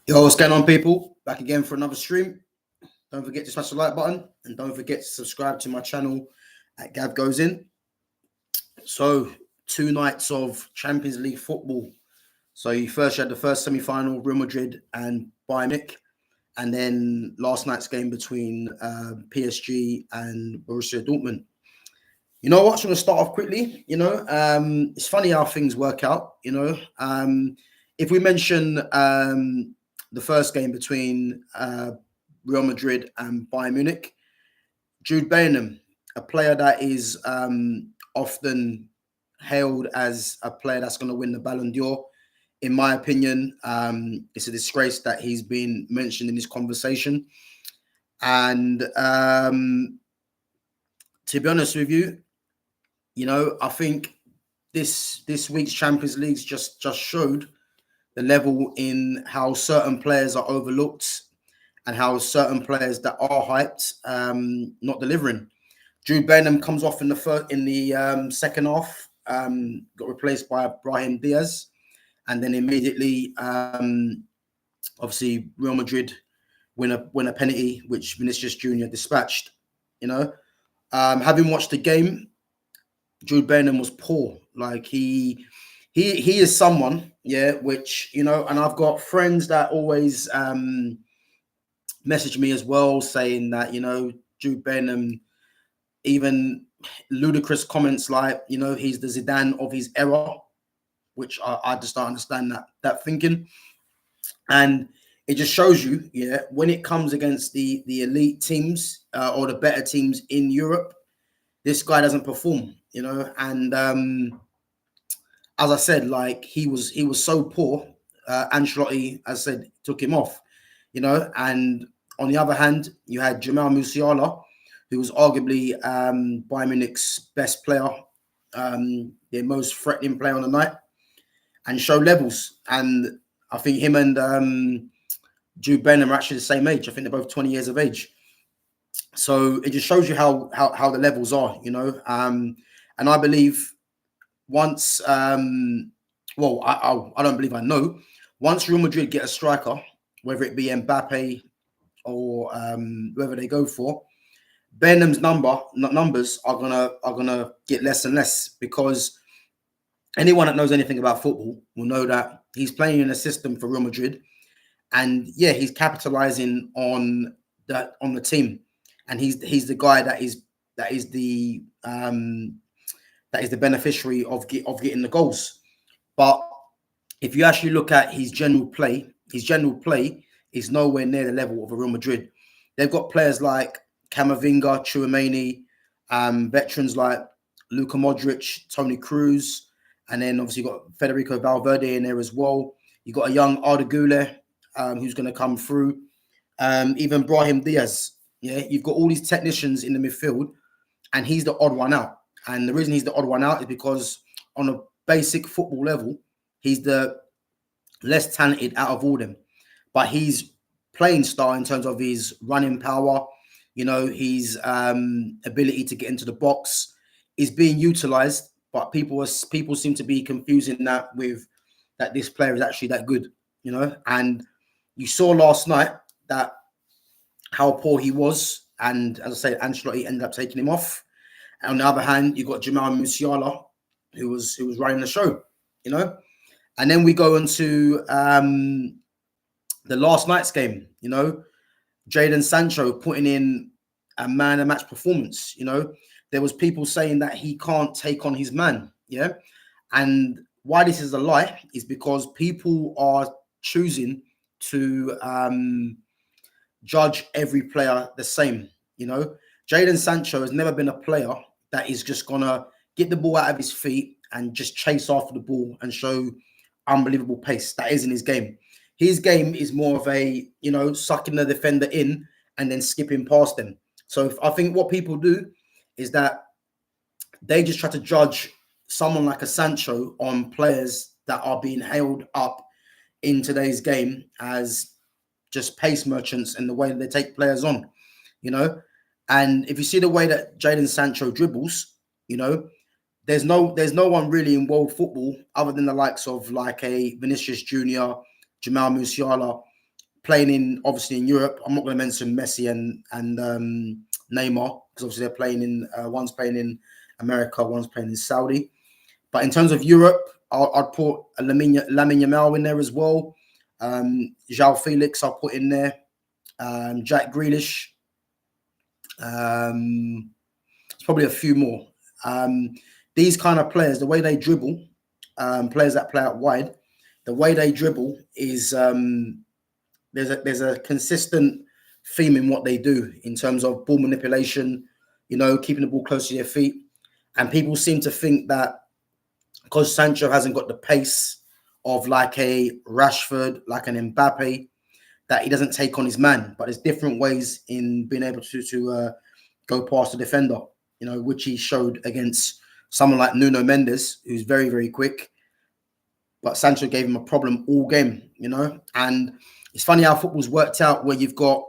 Yo, what's going on, people? Back again for another stream. Don't forget to smash the like button and don't forget to subscribe to my channel at Gav Goes In. So, 2 nights of Champions League football. So, you had the first semi-final, Real Madrid and Bayern Munich, and then last night's game between PSG and Borussia Dortmund. You know what? I'm just going to start off quickly. It's funny how things work out. If we mention the first game between Real Madrid and Bayern Munich, Jude Bellingham, a player that is often hailed as a player that's going to win the Balon d'Or. In my opinion, it's a disgrace that he's been mentioned in this conversation. And to be honest with you, I think this week's Champions League just showed the level in how certain players are overlooked and how certain players that are hyped not delivering. Jude Bellingham comes off in the second half, got replaced by Brahim Diaz, and then immediately, obviously, Real Madrid win a penalty which Vinicius Jr. dispatched. Having watched the game, Jude Bellingham was poor. Like he is someone, which, and I've got friends that always message me as well saying that, Jude Bellingham, even ludicrous comments like, he's the Zidane of his era, which I just don't understand that thinking. And it just shows you, when it comes against the elite teams or the better teams in Europe, this guy doesn't perform, and as I said, like he was so poor. Ancelotti, as I said, took him off, and on the other hand, you had Jamal Musiala, who was arguably Bayern Munich's best player, their most threatening player on the night, and showed levels. And I think him and Jude Bellingham are actually the same age. I think they're both 20 years of age. So it just shows you how the levels are, and I believe once, I don't believe I know, once Real Madrid get a striker, whether it be Mbappe or whoever they go for, Bellingham's numbers are gonna get less and less, because anyone that knows anything about football will know that he's playing in a system for Real Madrid, and he's capitalizing on the team. And he's the guy that is the beneficiary of getting the goals. But if you actually look at his general play is nowhere near the level of a Real Madrid. They've got players like Camavinga, Tchouaméni, veterans like Luka Modric, Toni Kroos, and then obviously you've got Federico Valverde in there as well. You've got a young Arda Güler who's going to come through. Even Brahim Diaz. You've got all these technicians in the midfield, and he's the odd one out. And the reason he's the odd one out is because on a basic football level, he's the less talented out of all them. But he's playing style in terms of his running power, his ability to get into the box is being utilized. But people seem to be confusing that with that this player is actually that good, And you saw last night that how poor he was, and as I say, Ancelotti ended up taking him off. And on the other hand, you've got Jamal Musiala, who was running the show, And then we go into the last night's game, Jadon Sancho putting in a man of match performance. There was people saying that he can't take on his man, And why this is a lie is because people are choosing to judge every player the same. Jadon Sancho has never been a player that is just gonna get the ball out of his feet and just chase after the ball and show unbelievable pace. That isn't his game. His game is more of a, sucking the defender in and then skipping past them. So I think what people do is that they just try to judge someone like a Sancho on players that are being held up in today's game as just pace merchants and the way that they take players on, And if you see the way that Jadon Sancho dribbles, there's no one really in world football other than the likes of like a Vinicius Jr., Jamal Musiala, playing in obviously in Europe. I'm not going to mention Messi and Neymar because obviously they're playing in one's playing in America, one's playing in Saudi. But in terms of Europe, I'd put Lamine Yamal in there as well. João Felix, I'll put in there. Jack Grealish. It's probably a few more. These kind of players, the way they dribble, players that play out wide, the way they dribble is there's a consistent theme in what they do in terms of ball manipulation, keeping the ball close to their feet. And people seem to think that because Sancho hasn't got the pace of like a Rashford, like an Mbappe, that he doesn't take on his man. But there's different ways in being able to go past the defender, which he showed against someone like Nuno Mendes, who's very, very quick. But Sancho gave him a problem all game, And it's funny how football's worked out where you've got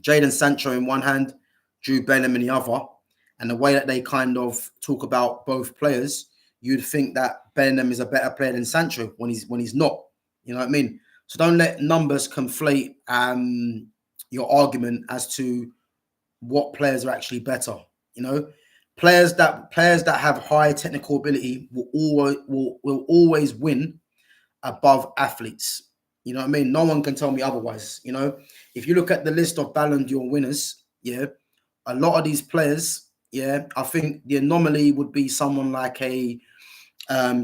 Jadon Sancho in one hand, Jude Bellingham in the other. And the way that they kind of talk about both players, you'd think that Bellingham is a better player than Sancho when he's not. You know what I mean? So don't let numbers conflate your argument as to what players are actually better. Players that have high technical ability will always win above athletes. You know what I mean? No one can tell me otherwise. If you look at the list of Balon d'Or winners, a lot of these players, I think the anomaly would be someone like a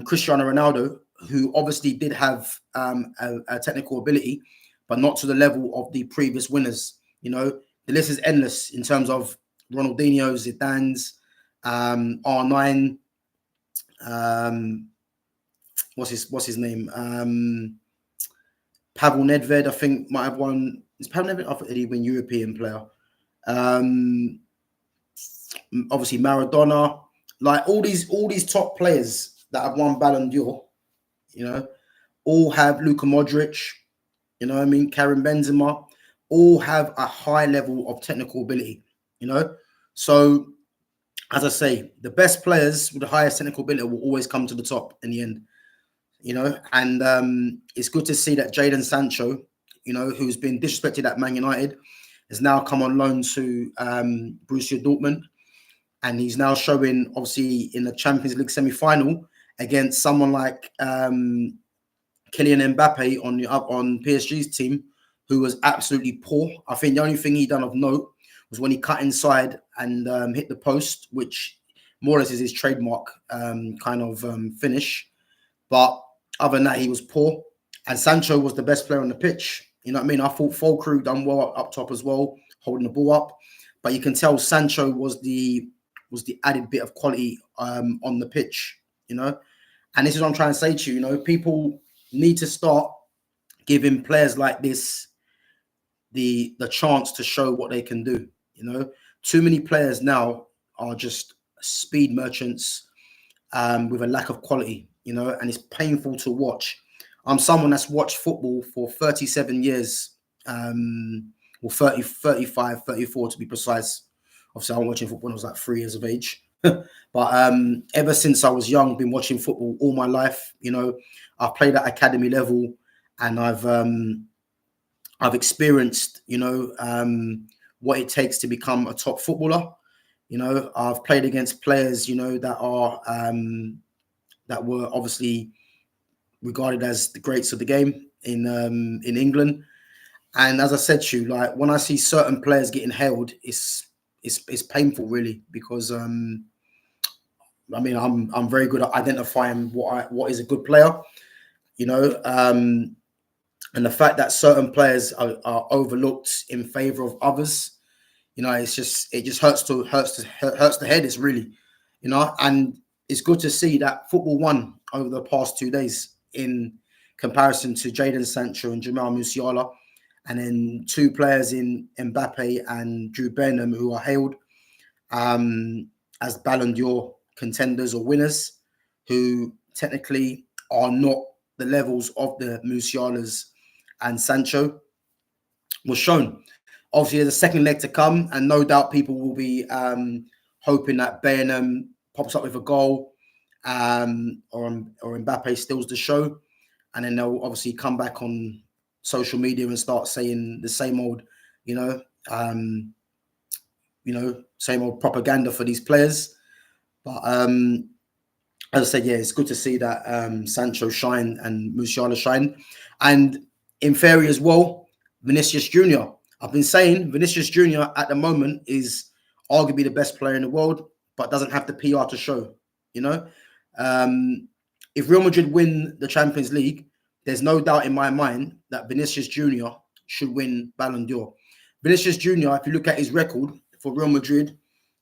Cristiano Ronaldo, who obviously did have a technical ability, but not to the level of the previous winners. The list is endless in terms of Ronaldinho, Zidane's, R9. What's his name? Pavel Nedved, I think, might have won. Is Pavel Nedved? I think he won European player. Obviously Maradona, like all these top players that have won Ballon d'Or, all have Luka Modric, Karim Benzema, all have a high level of technical ability, So, as I say, the best players with the highest technical ability will always come to the top in the end, And it's good to see that Jadon Sancho, who's been disrespected at Man United, has now come on loan to Borussia Dortmund. And he's now showing, obviously, in the Champions League semi-final against someone like Kylian Mbappe on PSG's team, who was absolutely poor. I think the only thing he done of note was when he cut inside and hit the post, which more or less is his trademark finish. But other than that, he was poor. And Sancho was the best player on the pitch. You know what I mean? I thought Fulkrug done well up top as well, holding the ball up. But you can tell Sancho was the added bit of quality on the pitch, And this is what I'm trying to say to you, people need to start giving players like this the chance to show what they can do, Too many players now are just speed merchants with a lack of quality, and it's painful to watch. I'm someone that's watched football for 37 years, or 30, 35, 34 to be precise. Obviously, I was watching football when I was like 3 years of age. But ever since I was young, been watching football all my life. I've played at academy level, and I've experienced, what it takes to become a top footballer. I've played against players, that are that were obviously regarded as the greats of the game in England. And as I said to you, like when I see certain players getting held, it's painful, really, because I'm very good at identifying what is a good player, and the fact that certain players are overlooked in favor of others, it just hurts the head. It's really, and it's good to see that football won over the past 2 days in comparison to Jadon Sancho and Jamal Musiala. And then 2 players in Mbappe and Jude Bellingham who are hailed as Balon d'Or contenders or winners, who technically are not the levels of the Musialas and Sancho, was shown. Obviously, there's a second leg to come, and no doubt people will be hoping that Bellingham pops up with a goal, or Mbappe steals the show, and then they'll obviously come back on social media and start saying the same old, you know, same old propaganda for these players. But as I said, yeah, it's good to see that Sancho shine and Musiala shine. And in theory as well, Vinicius Jr. I've been saying Vinicius Jr. at the moment is arguably the best player in the world, but doesn't have the PR to show. You know, if Real Madrid win the Champions League, there's no doubt in my mind that Vinicius Jr. should win Balon d'Or. Vinicius Jr., if you look at his record for Real Madrid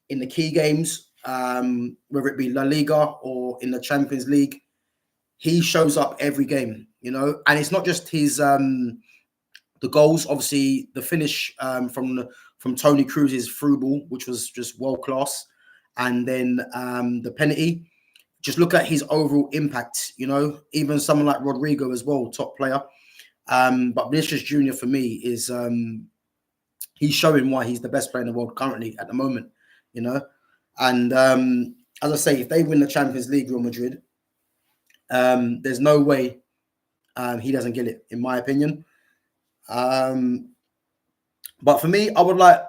in the key games, whether it be La Liga or in the Champions League, he shows up every game, you know. And it's not just his the goals. Obviously, the finish from Tony Cruz's through ball, which was just world class, and then the penalty. Just look at his overall impact, you know. Even someone like Rodrigo as well, top player. But Vinicius Junior for me is he's showing why he's the best player in the world currently at the moment, you know. And as I say, if they win the Champions League, Real Madrid, there's no way he doesn't get it, in my opinion. But for me, I would like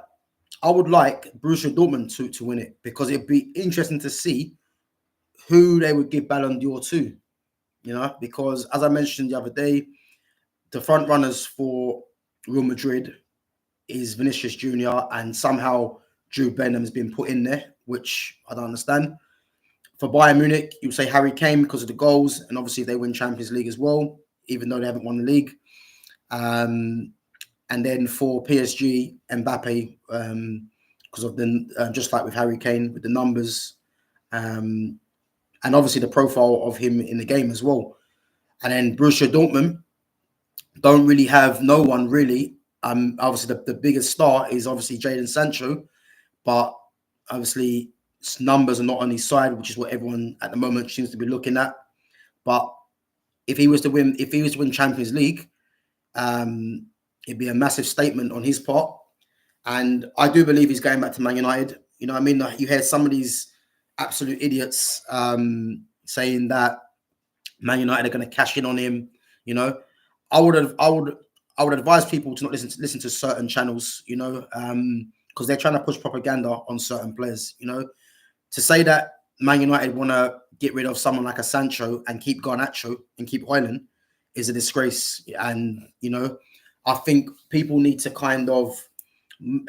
Borussia Dortmund to win it, because it'd be interesting to see who they would give Ballon d'Or to, you know, because as I mentioned the other day, the front runners for Real Madrid is Vinicius Jr. and somehow Jude Bellingham has been put in there, which I don't understand. For Bayern Munich, you say Harry Kane because of the goals, and obviously they win Champions League as well, even though they haven't won the league. And then for PSG, Mbappe, because of the just like with Harry Kane, with the numbers, and obviously the profile of him in the game as well. And then Borussia Dortmund don't really have no one really. Obviously the biggest star is obviously Jadon Sancho, but obviously numbers are not on his side, which is what everyone at the moment seems to be looking at. But if he was to win Champions League, it'd be a massive statement on his part. And I do believe he's going back to Man United. You know what I mean? Like, you hear some of these absolute idiots saying that Man United are going to cash in on him. You know, I would advise people to not listen to certain channels, you know, because they're trying to push propaganda on certain players. You know, to say that Man United want to get rid of someone like a Sancho and keep Garnacho and keep Højlund is a disgrace. And, you know, I think people need to kind of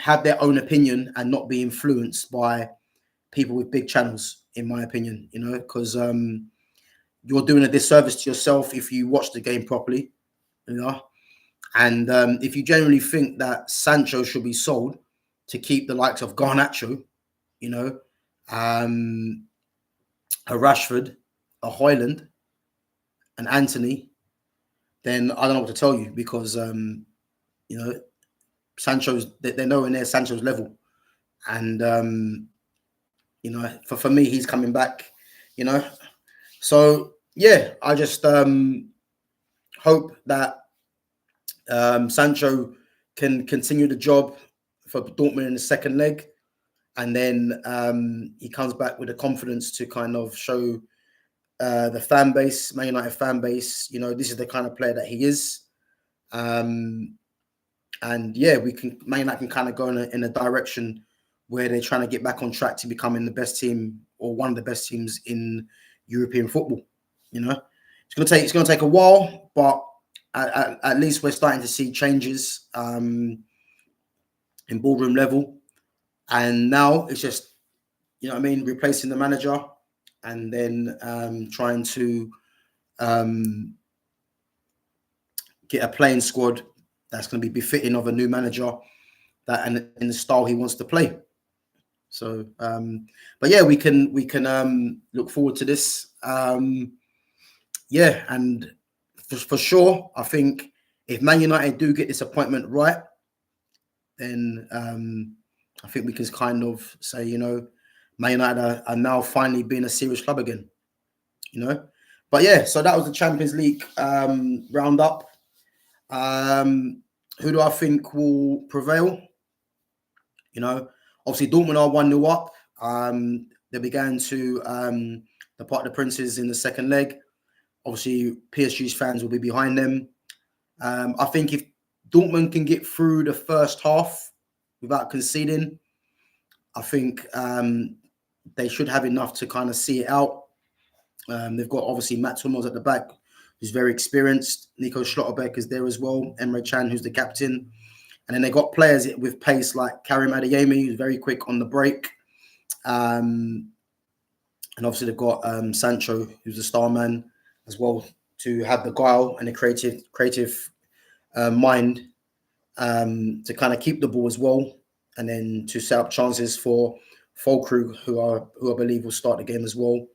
have their own opinion and not be influenced by people with big channels, in my opinion, you know, because you're doing a disservice to yourself if you watch the game properly, you know. And if you genuinely think that Sancho should be sold to keep the likes of Garnacho, you know, a Rashford, a Højlund, an Anthony, then I don't know what to tell you, because, you know, they're nowhere near Sancho's level. And, you know, for me, he's coming back, you know. So, yeah, I just hope that Sancho can continue the job for Dortmund in the second leg. And then he comes back with the confidence to kind of show the fan base, Man United fan base, you know, this is the kind of player that he is. And yeah, Man United can kind of go in a direction where they're trying to get back on track to becoming the best team, or one of the best teams in European football. You know, it's gonna take a while, but at least we're starting to see changes in boardroom level. And now it's just, you know what I mean, replacing the manager, and then trying to get a playing squad that's going to be befitting of a new manager, that and in the style he wants to play. So, but yeah, we can look forward to this. Yeah, and for sure, I think if Man United do get this appointment right, then I think we can kind of say, you know, Man United are now finally being a serious club again, you know. But yeah, so that was the Champions League roundup. Who do I think will prevail? You know, obviously Dortmund are 1-0 up. They began to depart the Princes in the second leg. Obviously, PSG's fans will be behind them. I think if Dortmund can get through the first half without conceding, I think they should have enough to kind of see it out. They've got obviously Matt Hummels at the back, who's very experienced. Nico Schlotterbeck is there as well. Emre Can, who's the captain. And then they got players with pace like Karim Adeyemi, who's very quick on the break. And obviously they've got Sancho, who's the star man as well, to have the guile and the creative mind to kind of keep the ball as well, and then to set up chances for Fulkrug, who I believe will start the game as well.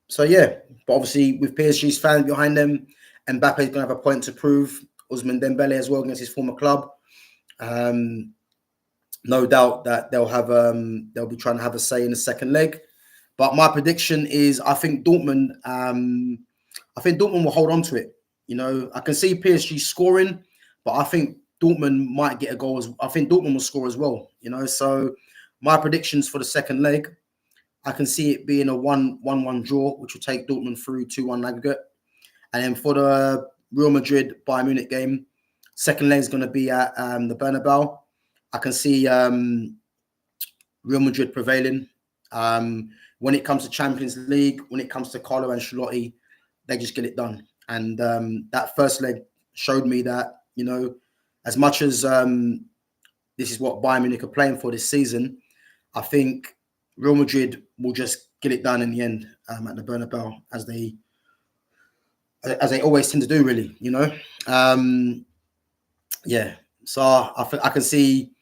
So yeah, but obviously with PSG's fans behind them, Mbappe is going to have a point to prove. Ousmane Dembele as well against his former club. No doubt that they'll be trying to have a say in the second leg. But my prediction is I think Dortmund will hold on to it. You know, I can see PSG scoring, but I think Dortmund might get a goal. I think Dortmund will score as well. You know, so my predictions for the second leg, I can see it being a 1-1 draw, which will take Dortmund through 2-1 aggregate. And then for the Real Madrid Bayern Munich game, second leg is going to be at the Bernabeu. I can see Real Madrid prevailing. When it comes to Champions League, when it comes to Carlo Ancelotti, they just get it done. And that first leg showed me that, you know, as much as this is what Bayern Munich are playing for this season, I think Real Madrid will just get it done in the end at the Bernabeu, as they always tend to do, really, you know. Yeah, so I can see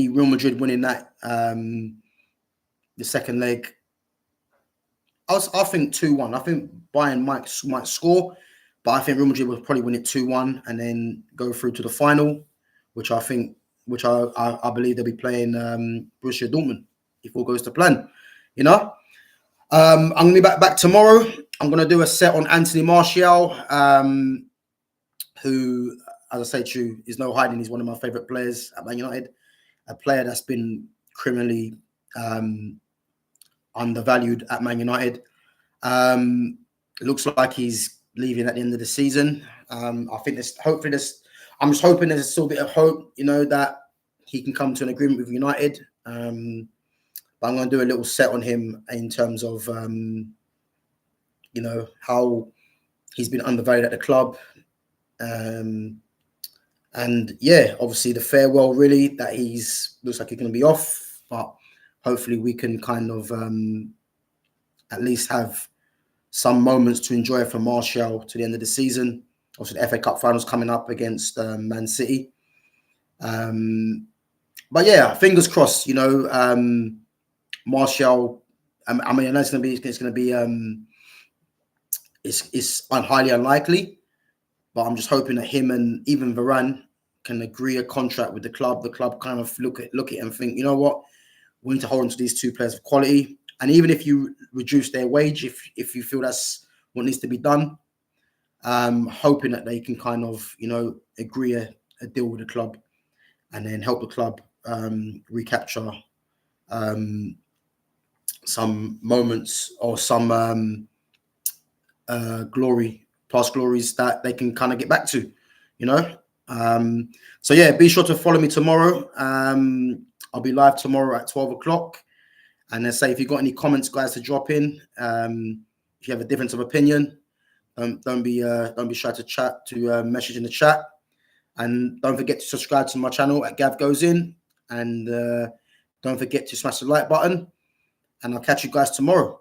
Real Madrid winning that the second leg. I think 2-1. I think Bayern might score, but I think Real Madrid will probably win it 2-1 and then go through to the final, which I believe they'll be playing Borussia Dortmund if all goes to plan. You know, I'm gonna be back tomorrow. I'm gonna do a set on Anthony Martial, who, as I say to you, is no hiding. He's one of my favourite players at Man United, a player that's been criminally undervalued at Man United. It looks like he's leaving at the end of the season. I think I'm just hoping there's a little bit of hope, you know, that he can come to an agreement with United. But I'm going to do a little set on him in terms of, you know, how he's been undervalued at the club. And yeah, obviously the farewell, really, that looks like he's going to be off, but hopefully we can kind of at least have some moments to enjoy from Martial to the end of the season. Also, the FA Cup finals coming up against Man City. But yeah, fingers crossed. You know, Martial. I mean, I know it's going to be. It's highly unlikely, but I'm just hoping that him and even Varane can agree a contract with the club. The club kind of look at it and think, you know what, we need to hold on to these two players of quality. And even if you reduce their wage, if you feel that's what needs to be done, hoping that they can kind of, you know, agree a deal with the club and then help the club recapture some moments or some past glories that they can kind of get back to, you know. So yeah, be sure to follow me tomorrow. I'll be live tomorrow at 12 o'clock. And then say, if you've got any comments, guys, to drop in. If you have a difference of opinion, don't be shy to chat, to message in the chat. And don't forget to subscribe to my channel at Gav Goes In. And don't forget to smash the like button. And I'll catch you guys tomorrow.